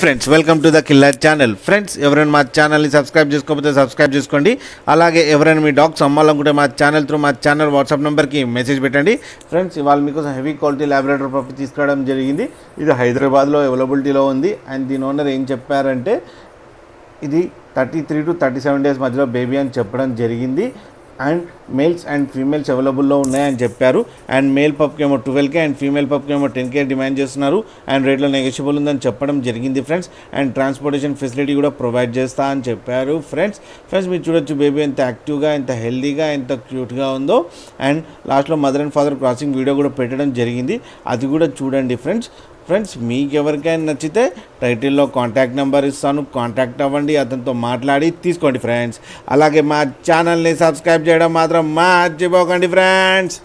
Friends, welcome to the killer channel. Friends, ఎవరైనా మా ఛానల్ని సబ్స్క్రైబ్ చేసుకోకపోతే సబ్స్క్రైబ్ చేసుకోండి. అలాగే ఎవరైనా మీ డాగ్స్ అమ్మాలనుకుంటే మా ఛానల్ వాట్సాప్ నెంబర్కి మెసేజ్ పెట్టండి. ఫ్రెండ్స్, ఇవాళ మీకోసం హెవీ క్వాలిటీ ల్యాబ్రాడోర్ పప్పి తీసుకురావడం జరిగింది. ఇది హైదరాబాద్లో అవైలబిలిటీలో ఉంది. అండ్ దీని ఓనర్ ఏం చెప్పారంటే ఇది 33 to 37 డేస్ మధ్యలో బేబీ అని చెప్పడం జరిగింది. అండ్ మేల్స్ అండ్ ఫీమేల్స్ అవైలబుల్లో ఉన్నాయని చెప్పారు. అండ్ మేల్ పప్కి ఏమో 12K అండ్ ఫీమేల్ పప్కి ఏమో 10K డిమాండ్ చేస్తున్నారు. అండ్ రేట్లో నెగోషియబుల్ ఉందని చెప్పడం జరిగింది ఫ్రెండ్స్. అండ్ ట్రాన్స్పోర్టేషన్ ఫెసిలిటీ కూడా ప్రొవైడ్ చేస్తా అని చెప్పారు ఫ్రెండ్స్. మీరు చూడొచ్చు బేబీ ఎంత యాక్టివ్గా, ఎంత హెల్దీగా, ఎంత క్యూట్గా ఉందో. అండ్ లాస్ట్లో mother and father crossing video కూడా పెట్టడం జరిగింది, అది కూడా చూడండి ఫ్రెండ్స్ మీకు ఎవరికైనా నచ్చితే టైటిల్లో కాంటాక్ట్ నెంబర్ ఇస్తాను, కాంటాక్ట్ అవ్వండి, అతనితో మాట్లాడి తీసుకోండి ఫ్రెండ్స్. అలాగే మా ఛానల్ని సబ్స్క్రైబ్ చేయడం మాత్రం మర్చిపోకండి ఫ్రెండ్స్.